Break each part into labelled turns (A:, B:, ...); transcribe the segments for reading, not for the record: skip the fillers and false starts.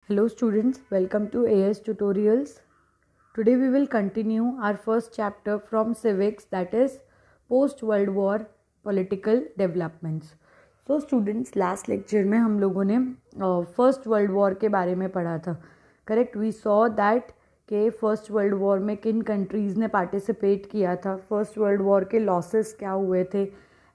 A: Hello students, welcome to AS Tutorials. Today we will continue our first chapter from civics, that is post World War political developments. So students, last lecture में हम लोगों ने first world war के बारे में पढ़ा था. Correct. We saw that कि फर्स्ट वर्ल्ड वॉर में किन कंट्रीज़ ने पार्टिसिपेट किया था, फर्स्ट वर्ल्ड वॉर के लॉसेस क्या हुए थे.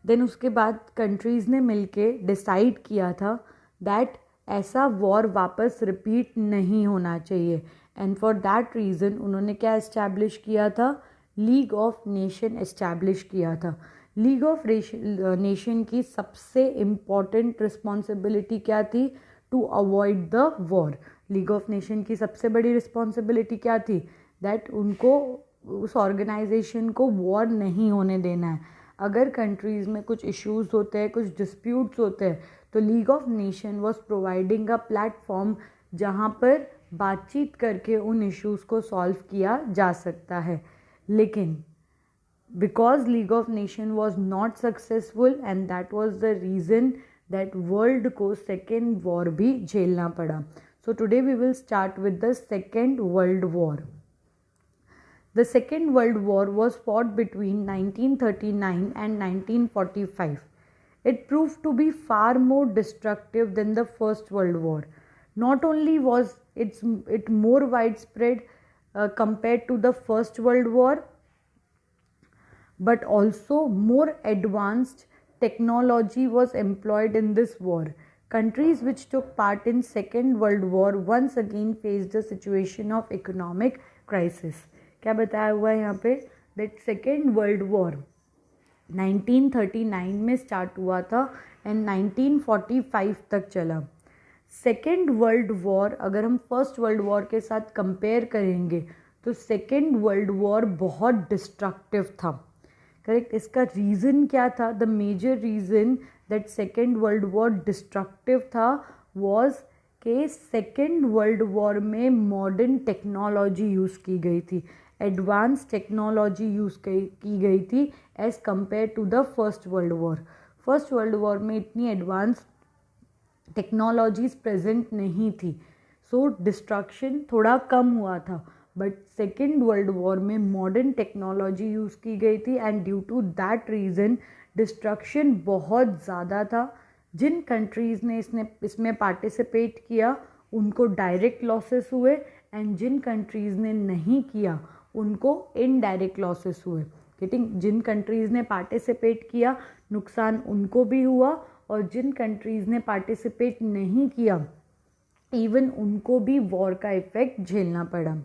A: देन उसके बाद कंट्रीज़ ने मिलके डिसाइड किया था दैट ऐसा वॉर वापस रिपीट नहीं होना चाहिए. एंड फॉर दैट रीज़न उन्होंने क्या इस्टेब्लिश किया था, लीग ऑफ नेशन इस्टेब्लिश किया था. लीग ऑफ नेशन की सबसे इम्पॉर्टेंट रिस्पॉन्सिबिलिटी क्या थी, to avoid the war. League of Nation की सबसे बड़ी रिस्पॉन्सिबिलिटी क्या थी, दैट उनको उस ऑर्गेनाइजेशन को वॉर नहीं होने देना है. अगर कंट्रीज़ में कुछ इश्यूज़ होते हैं, कुछ डिस्प्यूट्स होते हैं, तो league of Nation was providing a platform जहाँ पर बातचीत करके उन इश्यूज़ को सॉल्व किया जा सकता है. लेकिन because League of Nation was not successful and that was the reason that world को सेकेंड वॉर भी झेलना पड़ा. So today we will start with the second world war. The Second World War was fought between 1939 and 1945. It proved to be far more destructive than the First World War. Not only was it more widespread compared to the First World War, but also more advanced technology was employed in this war. Countries which took part in Second World War once again faced a situation of economic crisis. क्या बताया हुआ है यहाँ पे, that second world war 1939 में start हुआ था and 1945 तक चला. सेकेंड वर्ल्ड वॉर अगर हम फर्स्ट वर्ल्ड वॉर के साथ कंपेयर करेंगे तो सेकेंड वर्ल्ड वॉर बहुत डिस्ट्रक्टिव था. करेक्ट. इसका रीज़न क्या था, the major reason that second world war destructive था वॉज कि सेकेंड वर्ल्ड वॉर में मॉडर्न टेक्नोलॉजी यूज़ की गई थी, एडवांस टेक्नोलॉजी यूज़ की गई थी as compare to the first world war. First world war में इतनी एडवांस टेक्नोलॉजीज प्रेजेंट नहीं थी, सो डिस्ट्रक्शन थोड़ा कम हुआ था. बट सेकेंड वर्ल्ड वॉर में मॉडर्न टेक्नोलॉजी यूज़ की गई थी and due to that reason destruction बहुत ज़्यादा था. जिन कंट्रीज़ ने इसमें पार्टिसिपेट किया उनको डायरेक्ट लॉसेस हुए एंड जिन कंट्रीज़ ने नहीं किया उनको इनडायरेक्ट लॉसेस हुए. गेटिंग. जिन कंट्रीज़ ने पार्टिसिपेट किया नुकसान उनको भी हुआ और जिन कंट्रीज़ ने पार्टिसिपेट नहीं किया इवन उनको भी वॉर का इफ़ेक्ट झेलना पड़ा.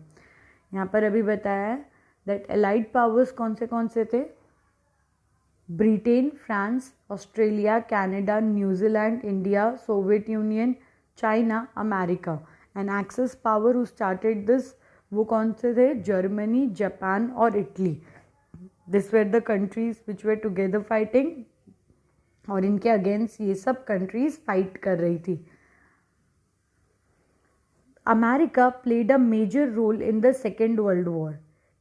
A: यहाँ पर अभी बताया है दैट एलाइड पावर्स कौन से थे, Britain, France, Australia, Canada, New Zealand, India, Soviet Union, China, America. And axis power who started this, वो कौन से थे, जर्मनी, जापान और Italy. This were the countries which were together fighting और इनके अगेंस्ट ये सब कंट्रीज फाइट कर रही थी. America played a major role in the second world war.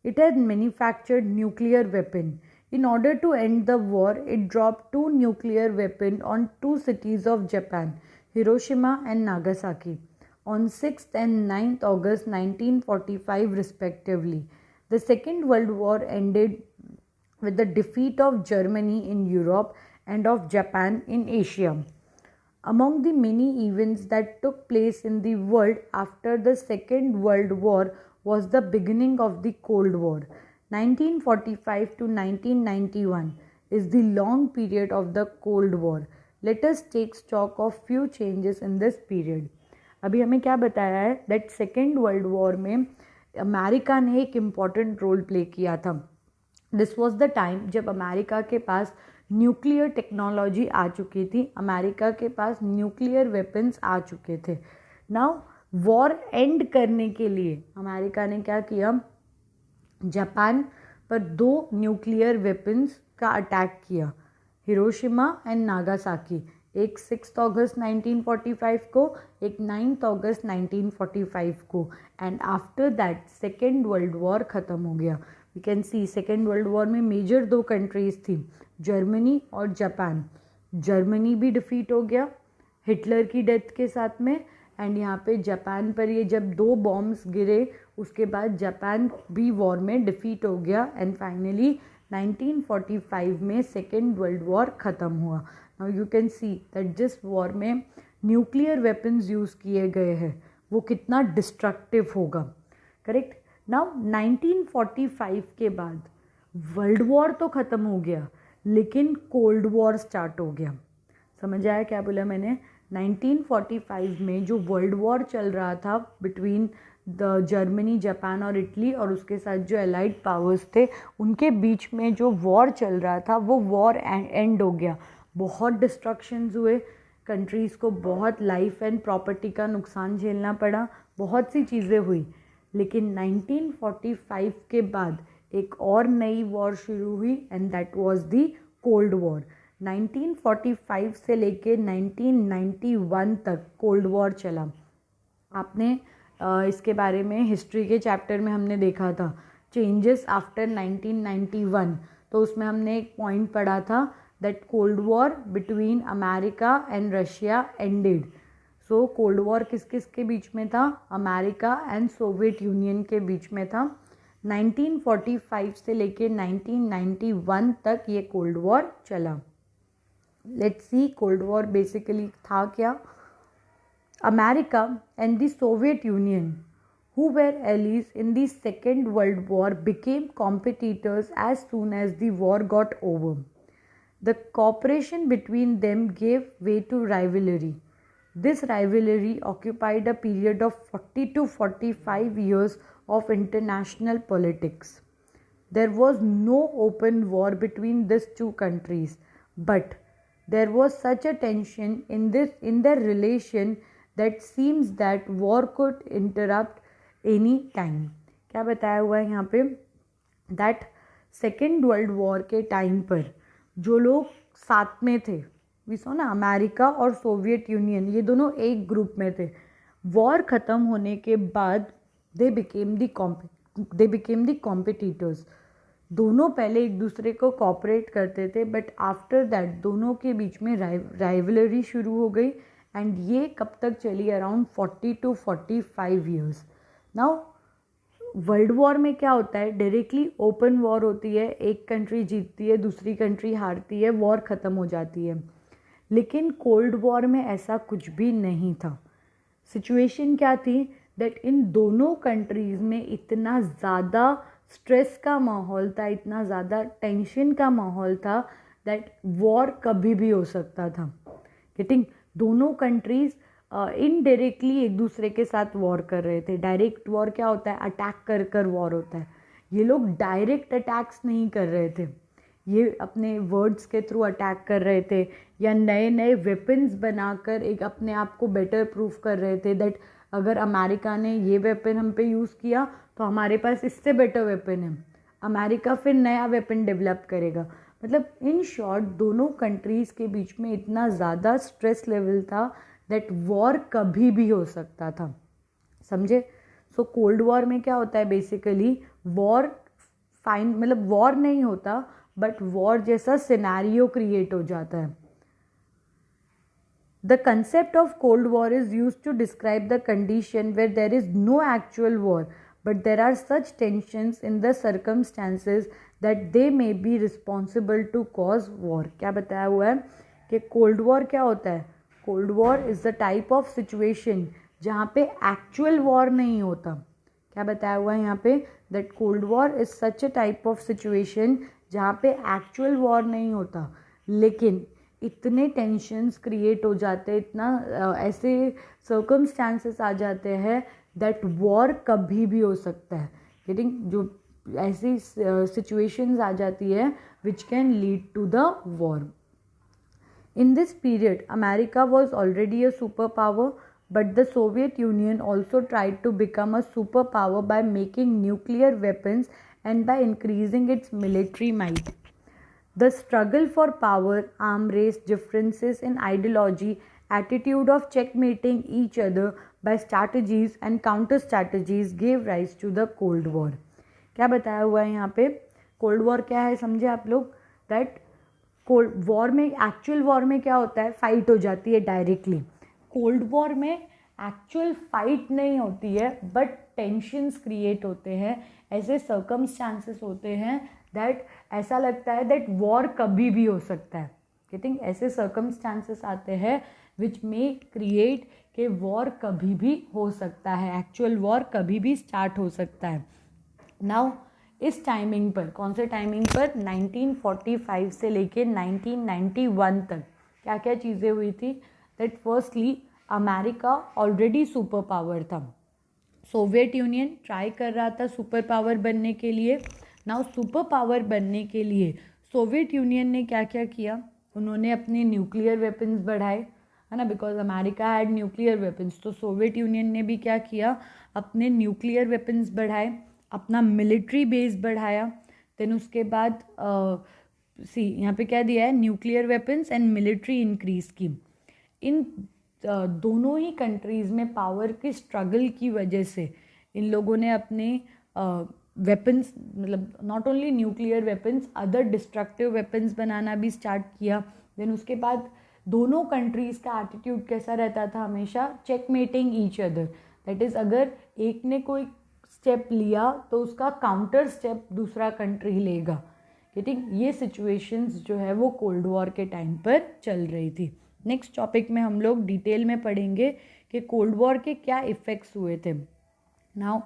A: It had manufactured nuclear weapon. In order to end the war, it dropped 2 nuclear weapons on 2 cities of Japan, Hiroshima and Nagasaki, on 6th and 9th August 1945 respectively. The Second World War ended with the defeat of Germany in Europe and of Japan in Asia. Among the many events that took place in the world after the Second World War was the beginning of the Cold War. 1945 to 1991 is the long period of the Cold War. Let us take stock of few changes in this period. अभी हमें क्या बताया है, that second world war में America ने एक important role play किया था. दिस वॉज द टाइम जब अमेरिका के पास न्यूक्लियर टेक्नोलॉजी आ चुकी थी, अमेरिका के पास न्यूक्लियर वेपन्स आ चुके थे. नाउ वॉर एंड करने के लिए अमेरिका ने क्या किया, जापान पर 2 न्यूक्लियर वेपन्स का अटैक किया, हिरोशिमा एंड नागासाकी. एक 6 अगस्त 1945 को, एक 9 अगस्त 1945 को. And after that second world war ख़त्म हो गया. We can see second world war में मेजर 2 कंट्रीज़ थी, जर्मनी और जापान. जर्मनी भी डिफीट हो गया हिटलर की डेथ के साथ में एंड यहाँ पे जापान पर ये जब 2 बॉम्ब्स गिरे उसके बाद जापान भी वॉर में डिफीट हो गया एंड फाइनली 1945 में सेकेंड वर्ल्ड वॉर ख़त्म हुआ. Now you can see that जिस वॉर में न्यूक्लियर वेपन्स यूज़ किए गए हैं वो कितना डिस्ट्रक्टिव होगा. करेक्ट. नाउ 1945 के बाद वर्ल्ड वॉर तो ख़त्म हो गया लेकिन कोल्ड वॉर स्टार्ट हो गया. समझ आया क्या बोला मैंने. 1945 में जो वर्ल्ड वॉर चल रहा था बिटवीन द जर्मनी, जापान और इटली और उसके साथ जो एलाइड पावर्स थे उनके बीच में जो वॉर चल रहा था वो वॉर एंड हो गया. बहुत डिस्ट्रक्शंस हुए, कंट्रीज़ को बहुत लाइफ एंड प्रॉपर्टी का नुकसान झेलना पड़ा, बहुत सी चीज़ें हुई. लेकिन 1945 के बाद एक और नई वॉर शुरू हुई and that was the cold war. 1945 से लेके 1991 तक कोल्ड वॉर चला. आपने इसके बारे में हिस्ट्री के चैप्टर में हमने देखा था चेंजेस आफ्टर 1991. तो उसमें हमने एक पॉइंट पढ़ा था that cold war between America and Russia ended. So cold war किस किस के बीच में था? अमेरिका एंड सोवियत यूनियन के बीच में था. 1945 से लेके 1991 तक ये कोल्ड वॉर चला. Let's see cold war basically था क्या. America and the Soviet Union, who were allies in the Second World War, became competitors as soon as the war got over. The cooperation between them gave way to rivalry. This rivalry occupied a period of 40 to 45 years of international politics. There was no open war between these two countries, but there was such a tension in their relation that seems that war could interrupt any time. क्या बताया हुआ है यहाँ पे? That second world war के time पर जो लोग साथ में थे, विसो ना, अमेरिका और सोवियत यूनियन, ये दोनों एक ग्रुप में थे. वॉर ख़त्म होने के बाद दे बिकेम द कॉम्पिटिटर्स. दोनों पहले एक दूसरे को कॉपरेट करते थे बट आफ्टर दैट दोनों के बीच में राइवलरी शुरू हो गई एंड ये कब तक चली? Around 40 to 45 years. Now world war में क्या होता है? डायरेक्टली ओपन वॉर होती है, एक कंट्री जीतती है, दूसरी कंट्री हारती है, वॉर ख़त्म हो जाती है. लेकिन कोल्ड वॉर में ऐसा कुछ भी नहीं था. सिचुएशन क्या थी? दैट इन दोनों कंट्रीज़ में इतना ज़्यादा स्ट्रेस का माहौल था, इतना ज़्यादा टेंशन का माहौल था दैट वॉर कभी भी हो सकता था. गेटिंग? दोनों कंट्रीज़ इनडायरेक्टली एक दूसरे के साथ वॉर कर रहे थे. डायरेक्ट वॉर क्या होता है? अटैक कर वॉर होता है. ये लोग डायरेक्ट अटैक्स नहीं कर रहे थे, ये अपने वर्ड्स के थ्रू अटैक कर रहे थे या नए नए वेपन्स बनाकर एक अपने आप को बेटर प्रूफ कर रहे थे दैट अगर अमेरिका ने ये वेपन हम पे यूज़ किया तो हमारे पास इससे बेटर वेपन है, अमेरिका फिर नया वेपन डेवलप करेगा. मतलब इन शॉर्ट दोनों कंट्रीज़ के बीच में इतना ज़्यादा स्ट्रेस लेवल था दैट वॉर कभी भी हो सकता था. समझे? सो कोल्ड वॉर में क्या होता है? बेसिकली वॉर मतलब वॉर नहीं होता बट वॉर जैसा सिनेरियो क्रिएट हो जाता है. The concept of Cold War is used to describe the condition where there is no actual war, but there are such tensions in the circumstances that they may be responsible to cause war. क्या बताया हुआ है कि Cold War क्या होता है? Cold War is the type of situation जहाँ पे actual war नहीं होता. क्या बताया हुआ है यहाँ पे? That Cold War is such a type of situation जहाँ पे actual war नहीं होता, लेकिन इतने टेंशन्स क्रिएट हो जाते हैं, इतना ऐसे सर्कमस्टांसेस आ जाते हैं दैट वॉर कभी भी हो सकता है. गेटिंग? जो ऐसी सिचुएशंस आ जाती है which can lead to the war. In this period America was already a super power but the Soviet Union also tried to become a super power by making nuclear weapons and by increasing its military might. The struggle for power, arm race, differences in ideology, attitude of checkmating each other by strategies and counter strategies gave rise to the Cold War. क्या बताया हुआ है यहाँ पे? Cold war क्या है समझे आप लोग? दैट कोल्ड वॉर में, एक्चुअल वॉर में क्या होता है? फाइट हो जाती है डायरेक्टली. कोल्ड वॉर में एक्चुअल फाइट नहीं होती है बट टेंशन्स क्रिएट होते हैं, ऐसे सर्कमस्टांसेस होते हैं दैट ऐसा लगता है दैट वॉर कभी भी हो सकता है। आई थिंक ऐसे सर्कमस्टांसेस आते हैं विच मे क्रिएट कि वॉर कभी भी हो सकता है, एक्चुअल वॉर कभी भी स्टार्ट हो सकता है। नाउ इस टाइमिंग पर, कौन से टाइमिंग पर, 1945 से लेके 1991 तक क्या क्या चीज़ें हुई थी? That firstly America already super power था, सोवियत यूनियन ट्राई कर रहा था सुपर पावर बनने के लिए। नाउ सुपर पावर बनने के लिए सोवियत यूनियन ने क्या क्या किया? उन्होंने अपने न्यूक्लियर वेपन्स बढ़ाए, है ना, because America had nuclear weapons. तो सोवियत यूनियन ने भी क्या किया? अपने न्यूक्लियर वेपन्स बढ़ाए, अपना मिलिट्री बेस बढ़ाया। देन उसके बाद यहाँ पे क्या दिया है? Nuclear weapons and military increase की। इन दोनों ही कंट्रीज़ में पावर की स्ट्रगल की वजह से इन लोगों ने अपने वेपन्स, मतलब not only nuclear weapons, other destructive weapons बनाना भी स्टार्ट किया। देन उसके बाद दोनों कंट्रीज़ का एटीट्यूड कैसा रहता था? हमेशा checkmating each other. That is, अगर एक ने कोई स्टेप लिया तो उसका काउंटर स्टेप दूसरा कंट्री लेगा। ठीक, ये सिचुएशंस जो है वो कोल्ड वॉर के टाइम पर चल रही थी। नेक्स्ट टॉपिक में हम लोग डिटेल में पढ़ेंगे कि कोल्ड वॉर के क्या इफ़ेक्ट्स हुए थे। नाउ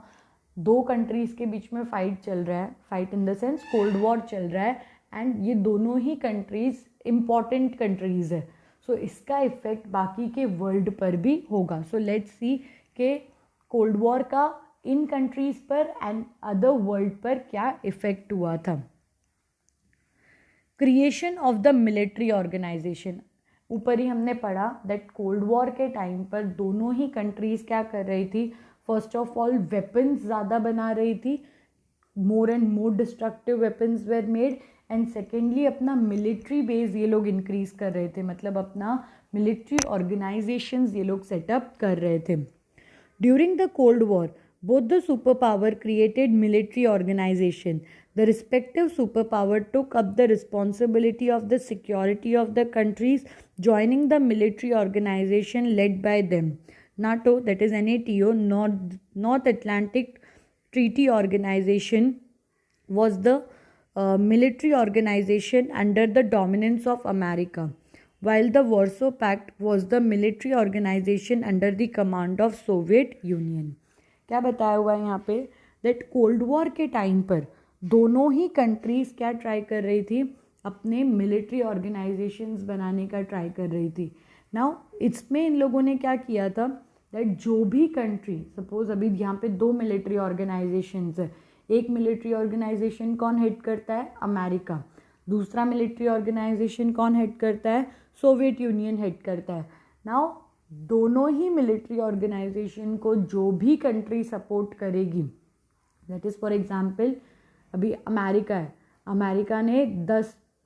A: दो कंट्रीज़ के बीच में फाइट चल रहा है, fight in the sense cold war चल रहा है, एंड ये दोनों ही कंट्रीज़ इम्पॉर्टेंट कंट्रीज़ है। सो इसका इफ़ेक्ट बाकी के वर्ल्ड पर भी होगा। सो लेट्स सी कि कोल्ड वॉर का इन कंट्रीज़ पर एंड अदर वर्ल्ड पर क्या इफ़ेक्ट हुआ था। Creation of the military organisation, ऊपर ही हमने पढ़ा दैट कोल्ड वॉर के टाइम पर दोनों ही कंट्रीज़ क्या कर रही थी? फर्स्ट ऑफ ऑल वेपन्स ज़्यादा बना रही थी, more and more destructive weapons were made, and secondly अपना मिलिट्री बेस ये लोग इंक्रीज कर रहे थे, मतलब अपना मिलिट्री ऑर्गेनाइजेशंस ये लोग सेटअप कर रहे थे। During the cold war both the superpower created military organization. The respective superpower took up the responsibility of the security of the countries joining the military organization led by them. NATO, that is NATO, North Atlantic Treaty Organization, was the military organization under the dominance of America, while the Warsaw Pact was the military organization under the command of Soviet Union. क्या बताया हुआ है यहाँ पे? That cold war के time पर दोनों ही कंट्रीज़ क्या ट्राई कर रही थी? अपने मिलिट्री ऑर्गेनाइजेशंस बनाने का ट्राई कर रही थी। नाउ इसमें इन लोगों ने क्या किया था? दैट जो भी कंट्री, सपोज अभी यहाँ पे दो मिलिट्री ऑर्गेनाइजेशंस है, एक मिलिट्री ऑर्गेनाइजेशन कौन हेड करता है? अमेरिका। दूसरा मिलिट्री ऑर्गेनाइजेशन कौन हेड करता है? सोवियत यूनियन हेड करता है। नाउ दोनों ही मिलिट्री ऑर्गेनाइजेशन को जो भी कंट्री सपोर्ट करेगी, दैट इज़ फॉर एग्जांपल अभी अमेरिका है, अमेरिका ने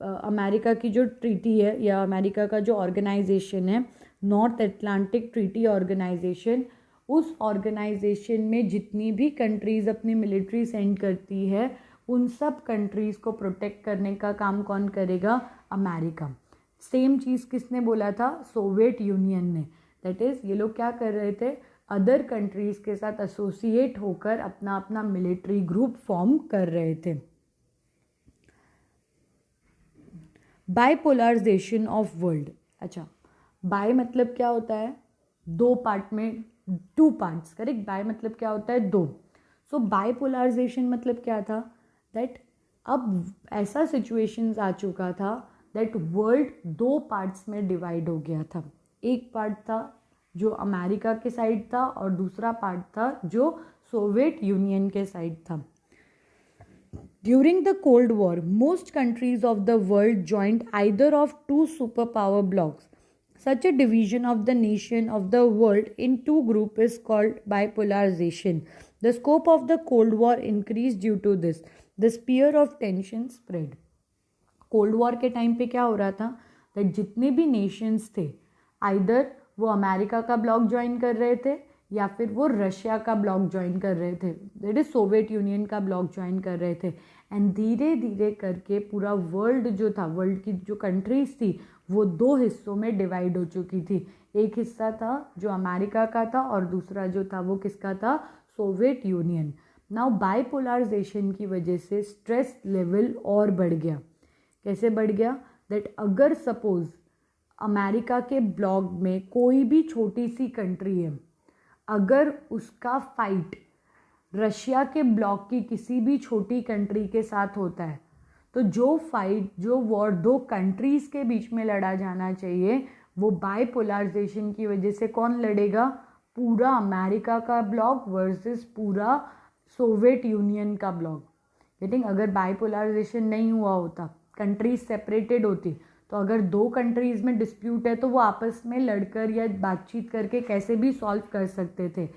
A: अमेरिका की जो ट्रीटी है या अमेरिका का जो ऑर्गेनाइजेशन है नॉर्थ अटलांटिक ट्रीटी ऑर्गेनाइजेशन, उस ऑर्गेनाइजेशन में जितनी भी कंट्रीज़ अपनी मिलिट्री सेंड करती है उन सब कंट्रीज़ को प्रोटेक्ट करने का काम कौन करेगा? अमेरिका। सेम चीज़ किसने बोला था? सोवियत यूनियन ने। दैट इज़ ये लोग क्या कर रहे थे? अदर कंट्रीज़ के साथ एसोसिएट होकर अपना अपना मिलिट्री ग्रुप फॉर्म कर रहे थे। बाइपोलराइजेशन ऑफ वर्ल्ड। अच्छा, बाय मतलब क्या होता है? दो पार्ट में, टू पार्ट्स, करेक्ट। बाय मतलब क्या होता है? दो। सो बाइपोलराइजेशन मतलब क्या था? दैट अब ऐसा सिचुएशंस आ चुका था दैट वर्ल्ड दो पार्ट्स में डिवाइड हो गया था। एक पार्ट था जो अमेरिका के साइड था और दूसरा पार्ट था जो सोवियत यूनियन के साइड था। During the cold war most countries of the world joined either of two super power blocks. Such a division of the nation of the world in two groups is called bipolarization. The scope of the Cold War increased due to this. The sphere of tension spread. Cold war के time पे क्या हो रहा था? That जितने भी Nations थे either वो अमेरिका का ब्लॉक ज्वाइन कर रहे थे या फिर वो रशिया का ब्लॉक ज्वाइन कर रहे थे, दैट इज सोवियत यूनियन का ब्लॉक ज्वाइन कर रहे थे। एंड धीरे धीरे करके पूरा वर्ल्ड जो था, वर्ल्ड की जो कंट्रीज थी वो दो हिस्सों में डिवाइड हो चुकी थी। एक हिस्सा था जो अमेरिका का था और दूसरा जो था वो किसका था, सोवियत यूनियन। नाउ बाइपोलराइजेशन की वजह से स्ट्रेस लेवल और बढ़ गया। कैसे बढ़ गया, दैट अगर सपोज अमेरिका के ब्लॉक में कोई भी छोटी सी कंट्री है, अगर उसका फाइट रशिया के ब्लॉक की किसी भी छोटी कंट्री के साथ होता है, तो जो फाइट, जो वॉर दो कंट्रीज के बीच में लड़ा जाना चाहिए, वो बाइपोलराइजेशन की वजह से कौन लड़ेगा, पूरा अमेरिका का ब्लॉक वर्सेस पूरा सोवियत यूनियन का ब्लॉक। गेटिंग, अगर बाइपोलराइजेशन नहीं हुआ होता, कंट्रीज सेपरेटेड होती, तो अगर दो कंट्रीज में डिस्प्यूट है तो वो आपस में लड़कर या बातचीत करके कैसे भी सॉल्व कर सकते थे।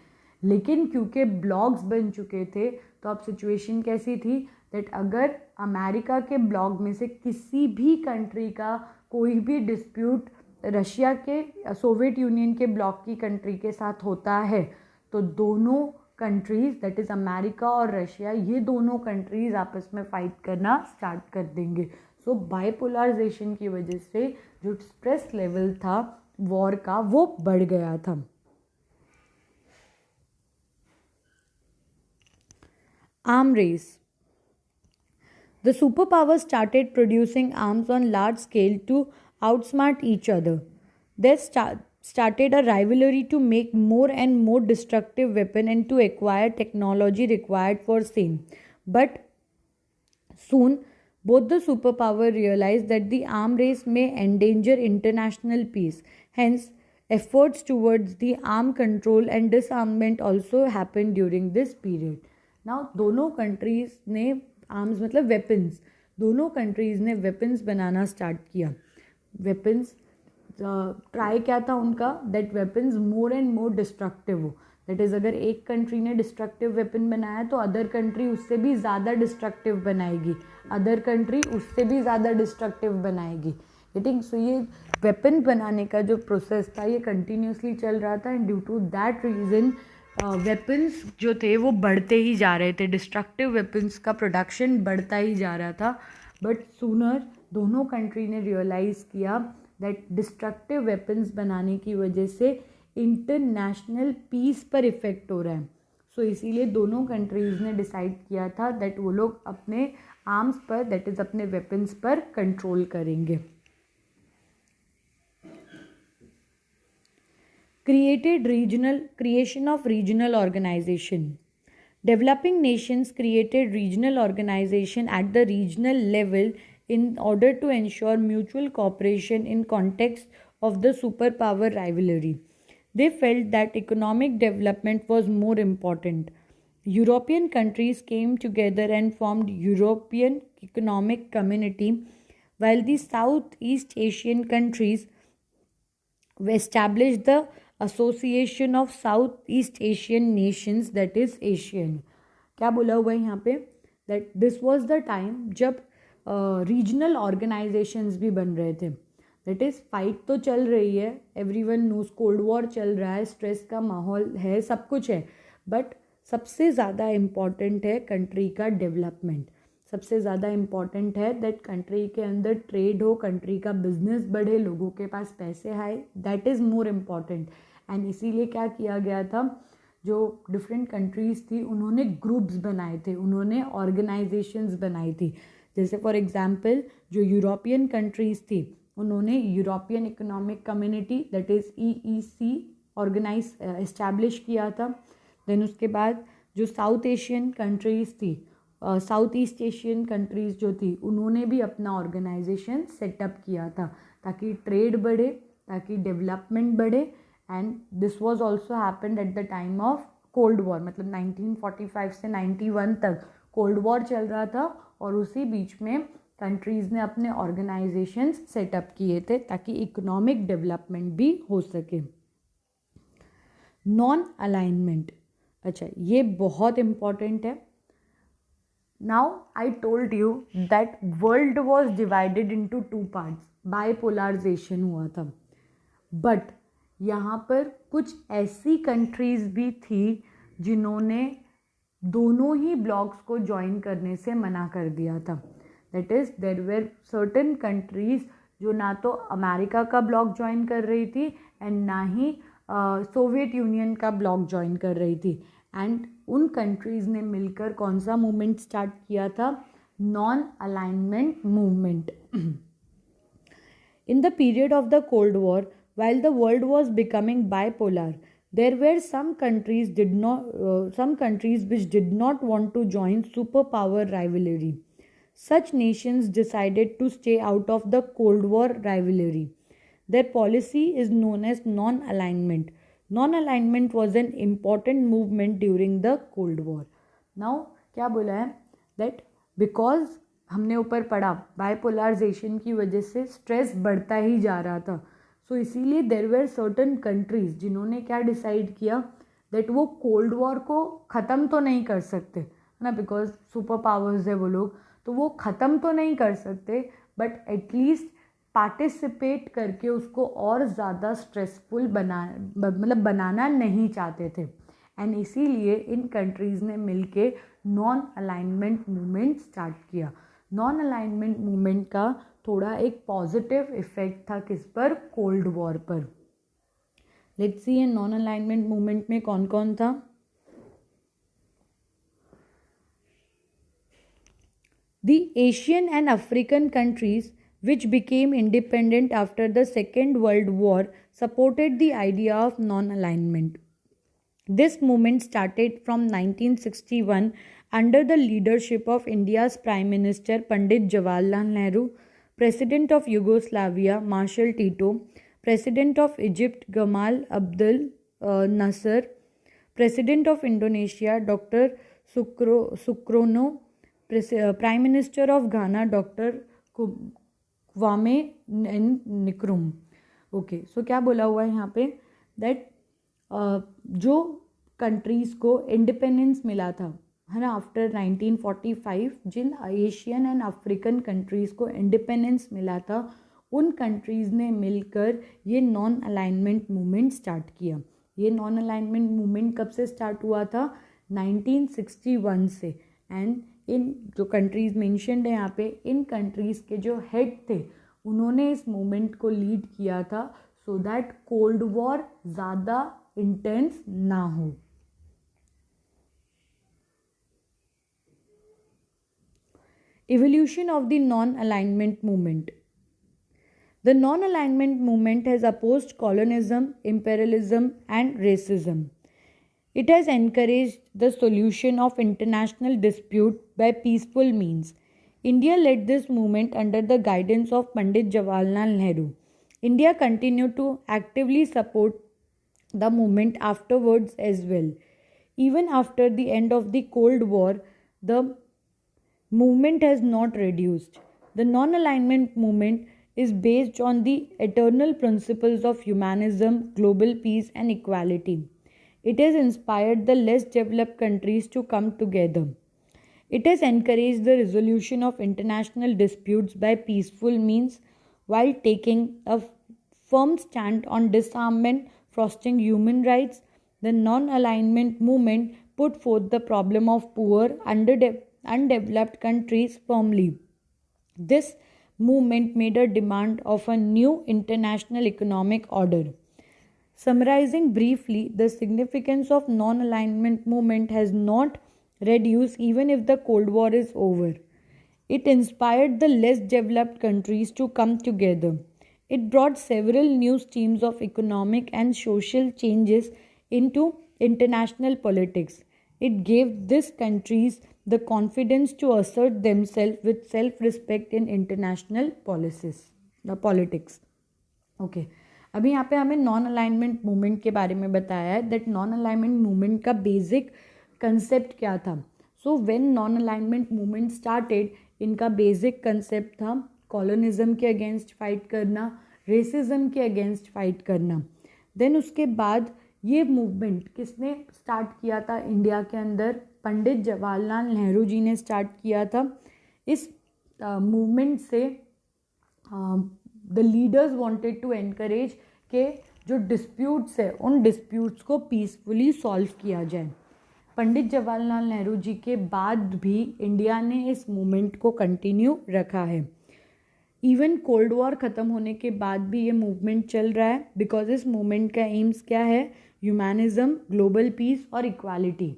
A: लेकिन क्योंकि ब्लॉक्स बन चुके थे, तो अब सिचुएशन कैसी थी, दैट अगर अमेरिका के ब्लॉक में से किसी भी कंट्री का कोई भी डिस्प्यूट रशिया के, सोवियत यूनियन के ब्लॉक की कंट्री के साथ होता है, तो दोनों कंट्रीज, दैट इज़ अमेरिका और रशिया, ये दोनों कंट्रीज आपस में फाइट करना स्टार्ट कर देंगे। सो बाइपोलराइजेशन की वजह से जो स्ट्रेस लेवल था वॉर का वो बढ़ गया था। Arm race. The superpowers started producing arms on large scale to outsmart each other. They started a rivalry to make more and more destructive weapons and to acquire technology required for same. But soon, both the superpowers realized that the arm race may endanger international peace. Hence, efforts towards the arm control and disarmament also happened during this period. Now दोनों countries ने arms मतलब weapons, दोनों countries ने weapons बनाना start किया। Weapons try क्या था उनका, that weapons more and more destructive हो। दैट इज़ अगर एक कंट्री ने डिस्ट्रक्टिव वेपन बनाया तो अदर कंट्री उससे भी ज़्यादा डिस्ट्रक्टिव बनाएगी, अदर कंट्री उससे भी ज़्यादा डिस्ट्रक्टिव बनाएगी। गेटिंग, सो ये वेपन बनाने का जो प्रोसेस था ये कंटिन्यूसली चल रहा था। And due to that reason weapons जो थे वो बढ़ते ही जा रहे थे, डिस्ट्रक्टिव वेपन्स का प्रोडक्शन बढ़ता ही जा रहा था। बट सूनर दोनों कंट्री ने रियलाइज़ किया दैट डिस्ट्रक्टिव वेपन्स बनाने की वजह से इंटरनेशनल पीस पर इफ़ेक्ट हो रहा है। सो इसीलिए दोनों कंट्रीज़ ने डिसाइड किया था दैट वो लोग अपने आर्म्स पर, दैट इज़ अपने वेपन्स पर कंट्रोल करेंगे। Creation of regional organization. Developing nations created regional organization at the regional level in order to ensure mutual cooperation in context of the superpower rivalry. They felt that economic development was more important. European countries came together and formed European Economic Community, while the Southeast Asian countries established the Association of Southeast Asian Nations, that is ASEAN. क्या बोला हुआ है यहाँ पे, that this was the time जब regional organisations भी बन रहे थे। दैट इज़ फाइट तो चल रही है, एवरीवन नोज, कोल्ड वॉर चल रहा है, स्ट्रेस का माहौल है, सब कुछ है, बट सबसे ज़्यादा इम्पॉर्टेंट है कंट्री का डेवलपमेंट। सबसे ज़्यादा इम्पॉर्टेंट है दैट कंट्री के अंदर ट्रेड हो, कंट्री का बिजनेस बढ़े, लोगों के पास पैसे आए, that is more important. And इसीलिए क्या किया गया था, जो डिफरेंट कंट्रीज़ थी उन्होंने ग्रुप्स बनाए थे, उन्होंने ऑर्गेनाइजेशंस बनाई थी। जैसे फॉर एग्जांपल जो यूरोपियन कंट्रीज़ थी उन्होंने European Economic Community, that is EEC, organise establish किया था। देन उसके बाद जो साउथ एशियन कंट्रीज़ थी, साउथ ईस्ट एशियन कंट्रीज़ जो थी, उन्होंने भी अपना ऑर्गेनाइजेशन सेटअप किया था ताकि ट्रेड बढ़े, ताकि डेवलपमेंट बढ़े। And this was also happened at the time of cold war, मतलब 1945 से 91 तक कोल्ड वॉर चल रहा था और उसी बीच में कंट्रीज़ ने अपने ऑर्गेनाइजेशंस सेटअप किए थे ताकि इकोनॉमिक डेवलपमेंट भी हो सके। नॉन अलाइनमेंट, अच्छा ये बहुत इम्पॉर्टेंट है। Now I told you that world was divided into two parts, बाइपोलराइजेशन हुआ था, बट यहाँ पर कुछ ऐसी कंट्रीज़ भी थी जिन्होंने दोनों ही ब्लॉक्स को ज्वाइन करने से मना कर दिया था. That is there were certain countries जो ना तो अमेरिका का ब्लॉक ज्वाइन कर रही थी एंड ना ही सोवियत यूनियन का ब्लॉक ज्वाइन कर रही थी. एंड उन कंट्रीज़ ने मिलकर कौन सा मूवमेंट स्टार्ट किया था? Non alignment movement. In the period of the Cold War, while the world was becoming bipolar, there were some countries which did not want to join superpower rivalry. Such nations decided to stay out of the Cold War rivalry. Their policy is known as non-alignment. Non-alignment was an important movement during the Cold War. Now, क्या बोला है? That because हमने ऊपर पढ़ा बाइपोलराइजेशन की वजह से stress बढ़ता ही जा रहा था. सो इसीलिए देयर वेर सर्टन कंट्रीज जिन्होंने क्या डिसाइड किया दैट वो कोल्ड वॉर को ख़त्म तो नहीं कर सकते, है ना, बिकॉज सुपर पावर्स है वो लोग, तो वो ख़त्म तो नहीं कर सकते बट एटलीस्ट पार्टिसिपेट करके उसको और ज़्यादा स्ट्रेसफुल बनाना नहीं चाहते थे. एंड इसीलिए इन कंट्रीज़ ने मिलके नॉन अलाइनमेंट मूवमेंट स्टार्ट किया. नॉन अलाइनमेंट मूवमेंट का थोड़ा एक पॉजिटिव इफेक्ट था किस पर? कोल्ड वॉर पर. Let's see non alignment movement में कौन कौन था. The Asian and African countries which became independent after the Second World War supported the idea of non-alignment. This movement started from 1961 under the leadership of India's Prime Minister Pandit Jawaharlal Nehru, President of Yugoslavia Marshal Tito, President of Egypt Gamal Abdel Nasser, President of Indonesia Dr. Sukarno, Prime Minister of Ghana Dr. Kwame Nkrumah. Okay, so क्या बोला हुआ है यहाँ पे that जो countries को independence मिला था, है ना, आफ्टर 1945 जिन एशियन एंड अफ्रीकन कंट्रीज़ को इंडिपेंडेंस मिला था उन कंट्रीज़ ने मिलकर ये नॉन अलाइनमेंट मूवमेंट स्टार्ट किया. ये नॉन अलाइनमेंट मूवमेंट कब से स्टार्ट हुआ था? 1961 से. एंड इन जो कंट्रीज़ मेंशन्ड है यहाँ पे, इन कंट्रीज़ के जो हेड थे उन्होंने इस मूवमेंट को लीड किया था सो दैट कोल्ड वॉर ज़्यादा इंटेंस ना हो. Evolution of the non-alignment movement. The non-alignment movement has opposed colonialism, imperialism, and racism. It has encouraged the solution of international dispute by peaceful means. India led this movement under the guidance of Pandit Jawaharlal Nehru. India continued to actively support the movement afterwards as well. Even after the end of the Cold War, the movement has not reduced. The non-alignment movement is based on the eternal principles of humanism, global peace, and equality. It has inspired the less developed countries to come together. It has encouraged the resolution of international disputes by peaceful means while taking a firm stand on disarmament, fostering human rights. The non-alignment movement put forth the problem of poor, undeveloped countries firmly. This movement made a demand of a new international economic order. Summarizing briefly, the significance of non-alignment movement has not reduced even if the Cold War is over. It inspired the less developed countries to come together. It brought several new streams of economic and social changes into international politics. It gave these countries the confidence to assert themselves with self-respect in international politics. Okay. अभी यहाँ पे हमें non alignment movement के बारे में बताया है that non alignment movement का बेसिक कंसेप्ट क्या था. So when non alignment movement started, इनका बेसिक कंसेप्ट था कॉलोनिज्म के अगेंस्ट फाइट करना, रेसिज्म के अगेंस्ट फाइट करना. देन उसके बाद ये मूवमेंट किसने स्टार्ट किया था इंडिया के अंदर? पंडित जवाहरलाल नेहरू जी ने स्टार्ट किया था. इस मूवमेंट से the leaders wanted to encourage के जो डिस्प्यूट्स है उन डिस्प्यूट्स को पीसफुली सॉल्व किया जाए। पंडित जवाहरलाल नेहरू जी के बाद भी इंडिया ने इस मूवमेंट को कंटिन्यू रखा है। इवन कोल्ड वॉर ख़त्म होने के बाद भी ये मूवमेंट चल रहा है, बिकॉज इस मूवमेंट का एम्स क्या है? ह्यूमैनिज्म, ग्लोबल पीस और equality.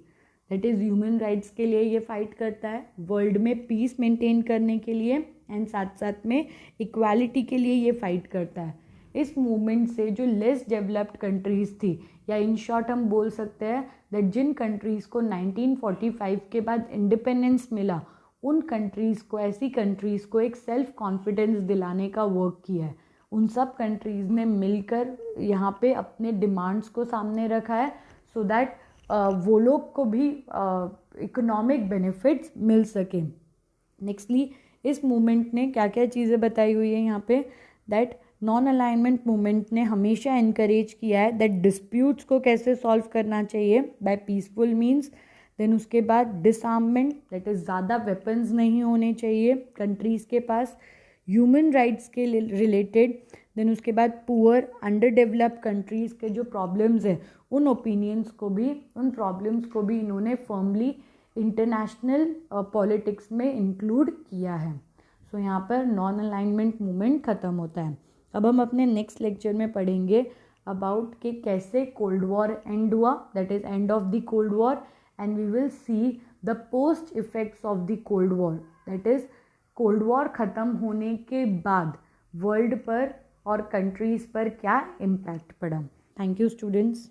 A: That is human rights के लिए ये फाइट करता है, वर्ल्ड में पीस मेंटेन करने के लिए, एंड साथ साथ में इक्वालिटी के लिए ये फाइट करता है। इस मूवमेंट से जो लेस डेवलप्ड कंट्रीज़ थी, या इन शॉर्ट हम बोल सकते हैं दैट जिन कंट्रीज़ को 1945 के बाद इंडिपेंडेंस मिला, उन कंट्रीज़ को, ऐसी कंट्रीज़ को एक सेल्फ कॉन्फिडेंस दिलाने का वर्क किया है। उन सब कंट्रीज़ ने मिलकर यहाँ पे अपने डिमांड्स को सामने रखा है, सो दैट वो लोग को भी इकोनॉमिक बेनिफिट्स मिल सके। नेक्स्टली इस मूवमेंट ने क्या क्या चीज़ें बताई हुई है यहाँ पे, दैट नॉन अलाइनमेंट मूवमेंट ने हमेशा इनकरेज किया है दैट डिस्प्यूट्स को कैसे सॉल्व करना चाहिए बाय पीसफुल मीन्स। देन उसके बाद डिसआर्ममेंट, दैट इज़ ज़्यादा वेपन्स नहीं होने चाहिए कंट्रीज़ के पास, ह्यूमन राइट्स के रिलेटेड। देन उसके बाद पुअर अंडर डेवलप्ड कंट्रीज़ के जो प्रॉब्लम्स हैं उन ओपिनियंस को भी, उन प्रॉब्लम्स को भी इन्होंने फर्मली इंटरनेशनल पॉलिटिक्स में इंक्लूड किया है। सो यहाँ पर नॉन अलाइनमेंट मूवमेंट ख़त्म होता है। अब हम अपने नेक्स्ट लेक्चर में पढ़ेंगे अबाउट कि कैसे कोल्ड वॉर एंड हुआ, that is end of the cold war, and we will see the post effects of the cold war, that is cold war ख़त्म होने के बाद वर्ल्ड पर और कंट्रीज़ पर क्या इम्पैक्ट पड़ा। Thank you students.